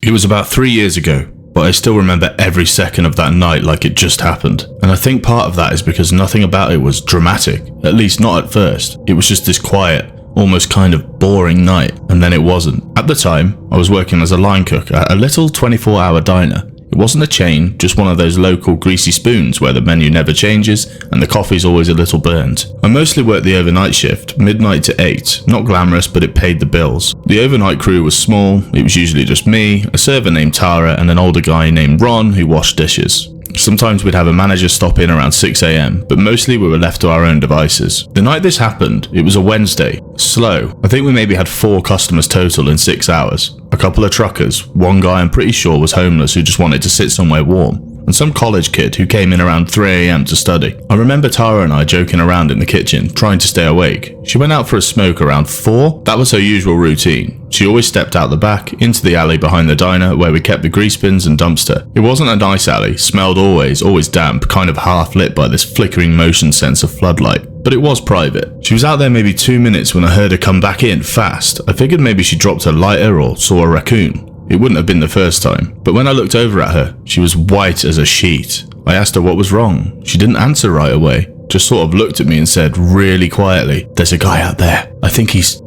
It was about 3 years ago, but I still remember every second of that night like it just happened. And I think part of that is because nothing about it was dramatic, at least not at first. It was just this quiet, almost kind of boring night, and then it wasn't. At the time, I was working as a line cook at a little 24-hour diner. It wasn't a chain, just one of those local greasy spoons where the menu never changes and the coffee's always a little burnt. I mostly worked the overnight shift, midnight to 8. Not glamorous, but it paid the bills. The overnight crew was small. It was usually just me, a server named Tara, and an older guy named Ron who washed dishes. Sometimes we'd have a manager stop in around 6 AM, but mostly we were left to our own devices. The night this happened, it was a Wednesday. Slow. I think we maybe had 4 customers total in 6 hours. A couple of truckers, one guy I'm pretty sure was homeless who just wanted to sit somewhere warm, and some college kid who came in around 3 AM to study. I remember Tara and I joking around in the kitchen, trying to stay awake. She went out for a smoke around 4. That was her usual routine. She always stepped out the back, into the alley behind the diner where we kept the grease bins and dumpster. It wasn't a nice alley, smelled always damp, kind of half lit by this flickering motion sensor floodlight. But it was private. She was out there maybe 2 minutes when I heard her come back in, fast. I figured maybe she dropped her lighter or saw a raccoon. It wouldn't have been the first time. But when I looked over at her, she was white as a sheet. I asked her what was wrong. She didn't answer right away. Just sort of looked at me and said really quietly, "There's a guy out there. I think he's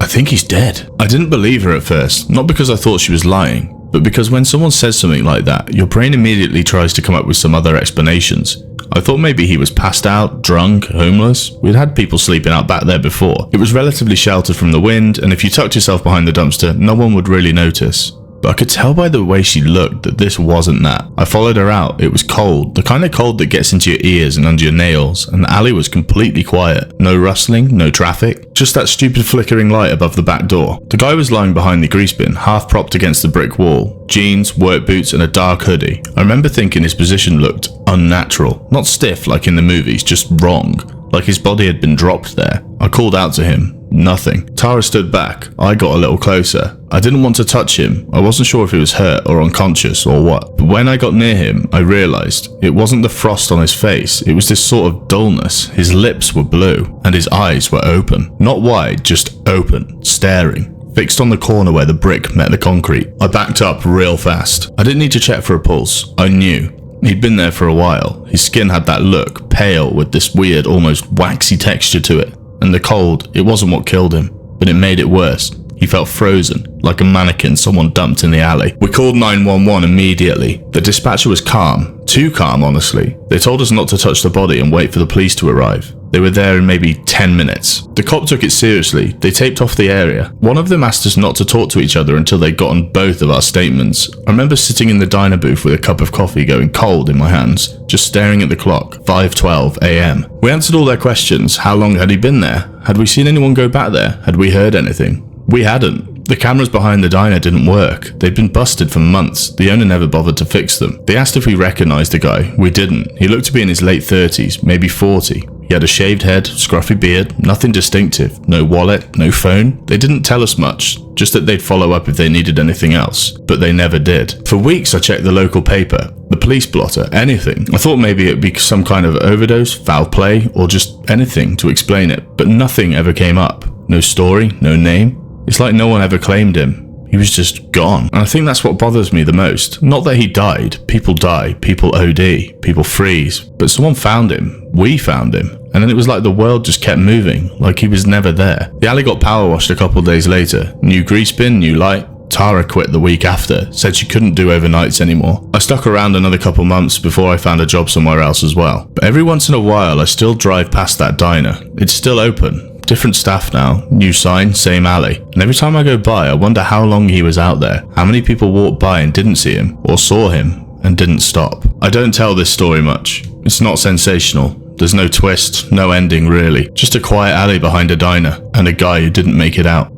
dead." I didn't believe her at first, not because I thought she was lying, but because when someone says something like that, your brain immediately tries to come up with some other explanations. I thought maybe he was passed out, drunk, homeless. We'd had people sleeping out back there before. It was relatively sheltered from the wind, and if you tucked yourself behind the dumpster, no one would really notice. But I could tell by the way she looked that this wasn't that. I followed her out. It was cold, the kind of cold that gets into your ears and under your nails, and the alley was completely quiet. No rustling, no traffic, just that stupid flickering light above the back door. The guy was lying behind the grease bin, half propped against the brick wall. Jeans, work boots, and a dark hoodie. I remember thinking his position looked unnatural. Not stiff like in the movies, just wrong. Like his body had been dropped there. I called out to him. Nothing. Tara stood back. I got a little closer. I didn't want to touch him. I wasn't sure if he was hurt or unconscious or what. But when I got near him, I realized it wasn't the frost on his face. It was this sort of dullness. His lips were blue and his eyes were open. Not wide, just open, staring. Fixed on the corner where the brick met the concrete. I backed up real fast. I didn't need to check for a pulse. I knew. He'd been there for a while. His skin had that look, pale with this weird, almost waxy texture to it. And the cold, it wasn't what killed him, but it made it worse. He felt frozen, like a mannequin someone dumped in the alley. We called 911 immediately. The dispatcher was calm. Too calm, honestly. They told us not to touch the body and wait for the police to arrive. They were there in maybe 10 minutes. The cop took it seriously. They taped off the area. One of them asked us not to talk to each other until they'd gotten both of our statements. I remember sitting in the diner booth with a cup of coffee going cold in my hands, just staring at the clock, 5:12 AM. We answered all their questions. How long had he been there? Had we seen anyone go back there? Had we heard anything? We hadn't. The cameras behind the diner didn't work. They'd been busted for months. The owner never bothered to fix them. They asked if we recognized the guy. We didn't. He looked to be in his late 30s, maybe 40. He had a shaved head, scruffy beard, nothing distinctive. No wallet, no phone. They didn't tell us much, just that they'd follow up if they needed anything else. But they never did. For weeks I checked the local paper, the police blotter, anything. I thought maybe it'd be some kind of overdose, foul play, or just anything to explain it. But nothing ever came up. No story, no name. It's like no one ever claimed him. He was just gone. And I think that's what bothers me the most. Not that he died. People die. People OD. People freeze. But someone found him. We found him. And then it was like the world just kept moving. Like he was never there. The alley got power washed a couple days later. New grease bin, new light. Tara quit the week after. Said she couldn't do overnights anymore. I stuck around another couple months before I found a job somewhere else as well. But every once in a while I still drive past that diner. It's still open. Different staff now, new sign, same alley. And every time I go by, I wonder how long he was out there. How many people walked by and didn't see him, or saw him and didn't stop. I don't tell this story much. It's not sensational. There's no twist, no ending really. Just a quiet alley behind a diner, and a guy who didn't make it out.